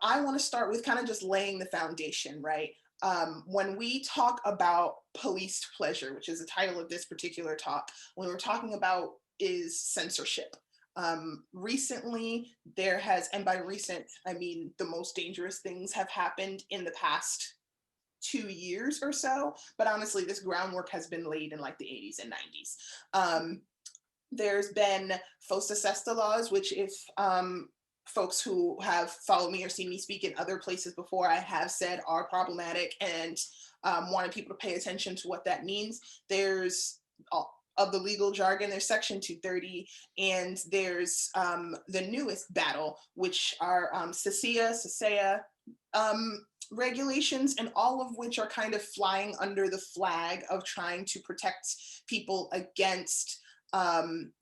I want to start with kind of just laying the foundation, right? When we talk about policed pleasure, which is the title of this particular talk, when we're talking about is censorship. Recently, there has, and by recent, I mean the most dangerous things have happened in the past 2 years or so, but honestly, this groundwork has been laid in like the 80s and 90s. There's been FOSTA-SESTA laws, which if folks who have followed me or seen me speak in other places before, I have said are problematic and wanted people to pay attention to what that means. There's of the legal jargon, there's Section 230, and there's the newest battle, which are SESTA regulations, and all of which are kind of flying under the flag of trying to protect people against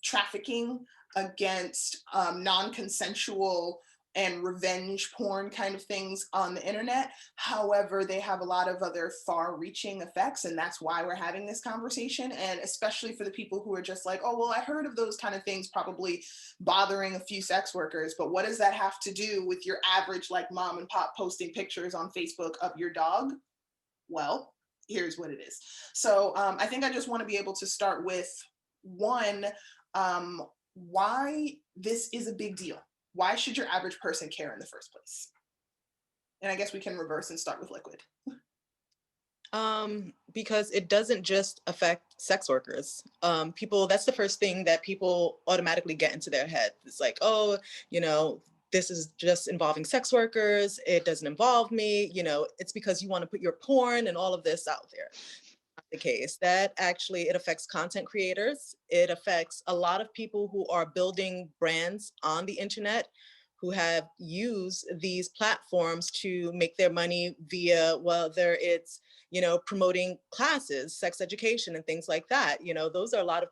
trafficking, against non-consensual and revenge porn kind of things on the internet. However, they have a lot of other far-reaching effects, and that's why we're having this conversation. And especially for the people who are just like, oh, well, I heard of those kind of things probably bothering a few sex workers, but what does that have to do with your average like mom and pop posting pictures on Facebook of your dog? Well, here's what it is. So I think I just want to be able to start with one, why this is a big deal. Why should your average person care in the first place? And I guess we can reverse and start with liquid. Because it doesn't just affect sex workers. People, that's the first thing that people automatically get into their head. It's like, oh, you know, this is just involving sex workers. It doesn't involve me. You know, it's because you want to put your porn and all of this out there. Not the case. That actually, it affects content creators. It affects a lot of people who are building brands on the internet, who have used these platforms to make their money via, whether it's, you know, promoting classes, sex education and things like that. You know, those are a lot of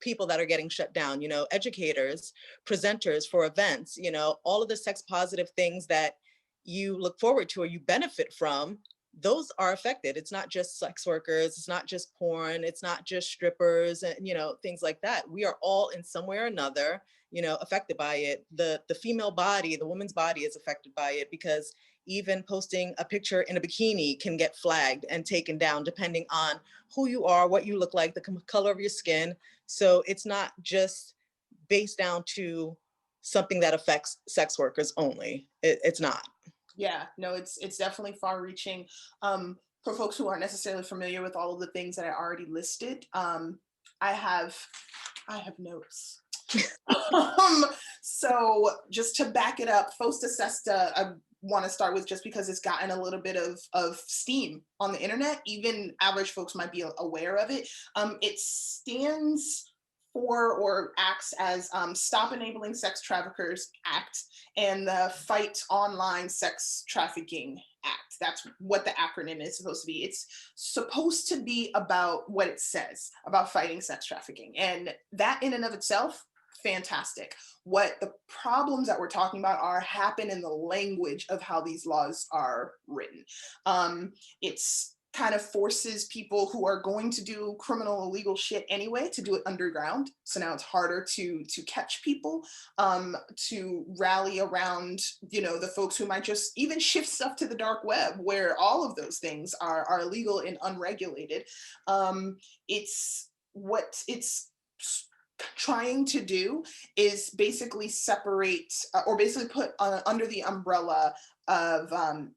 people that are getting shut down, you know, educators, presenters for events, you know, all of the sex positive things that you look forward to or you benefit from, those are affected. It's not just sex workers, it's not just porn, it's not just strippers and, you know, things like that. We are all in some way or another, you know, affected by it. The female body, the woman's body is affected by it, because even posting a picture in a bikini can get flagged and taken down depending on who you are, what you look like, the color of your skin. So it's not just based down to something that affects sex workers only. It's not. Yeah, no, it's definitely far reaching. For folks who aren't necessarily familiar with all of the things that I already listed, I have notes. So just to back it up, FOSTA-SESTA, I want to start with just because it's gotten a little bit of steam on the internet. Even average folks might be aware of it. It stands for or acts as Stop Enabling Sex Traffickers Act and the Fight Online Sex Trafficking Act. That's what the acronym is supposed to be. It's supposed to be about what it says about fighting sex trafficking. And that in and of itself, fantastic. What the problems that we're talking about are happen in the language of how these laws are written. It's kind of forces people who are going to do criminal illegal shit anyway to do it underground. So now it's harder to catch people, to rally around, you know, the folks who might just even shift stuff to the dark web, where all of those things are illegal and unregulated. It's what it's trying to do is basically separate or basically put under the umbrella of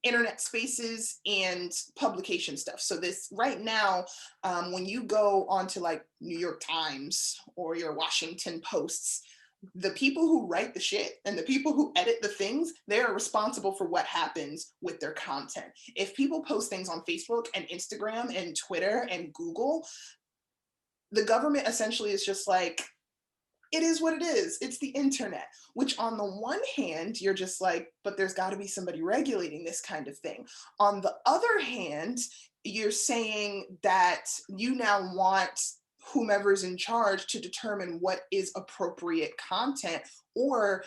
internet spaces and publication stuff. So this right now, when you go onto like New York Times or your Washington Posts, the people who write the shit and the people who edit the things, they are responsible for what happens with their content. If people post things on Facebook and Instagram and Twitter and Google, the government essentially is just like, it is what it is. It's the internet, which on the one hand, you're just like, but there's got to be somebody regulating this kind of thing. On the other hand, you're saying that you now want whomever's in charge to determine what is appropriate content, or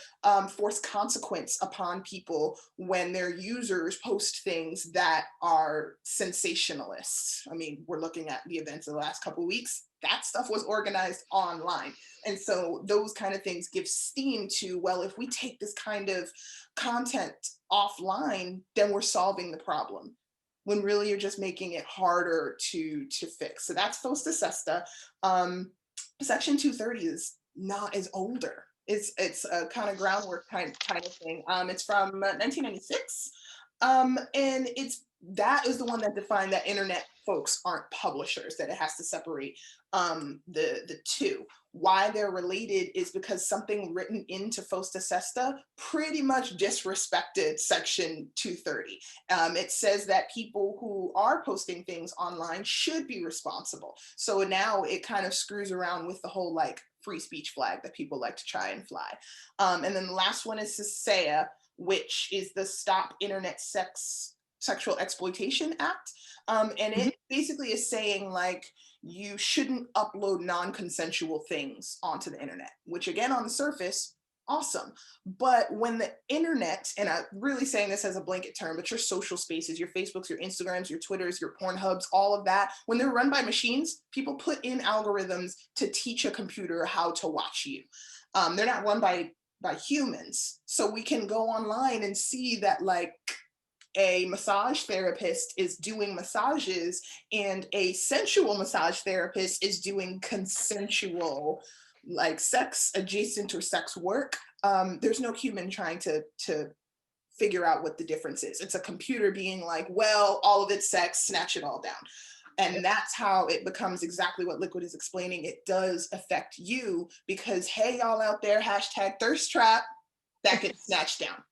force consequence upon people when their users post things that are sensationalists. I mean, we're looking at the events of the last couple of weeks. That stuff was organized online. And so those kind of things give steam to, well, if we take this kind of content offline, then we're solving the problem, when really you're just making it harder to fix. So that's FOSTA-SESTA. Section 230 is not as older. It's a kind of groundwork kind of thing. It's from 1996, and that is the one that defined that internet folks aren't publishers, that it has to separate the two. Why they're related is because something written into FOSTA-SESTA pretty much disrespected Section 230. It says that people who are posting things online should be responsible. So now it kind of screws around with the whole like free speech flag that people like to try and fly. And then the last one is SESTA, which is the Stop Internet Sexual Exploitation Act. And it basically is saying like, you shouldn't upload non-consensual things onto the internet, which again, on the surface, awesome. But when the internet, and I'm really saying this as a blanket term, but your social spaces, your Facebooks, your Instagrams, your Twitters, your Pornhubs, all of that, when they're run by machines, people put in algorithms to teach a computer how to watch you. They're not run by humans. So we can go online and see that like, a massage therapist is doing massages and a sensual massage therapist is doing consensual, like sex adjacent or sex work. There's no human trying to figure out what the difference is. It's a computer being like, well, all of it's sex, snatch it all down. And that's how it becomes exactly what Liquid is explaining. It does affect you because, hey, y'all out there, hashtag thirst trap, that gets snatched down.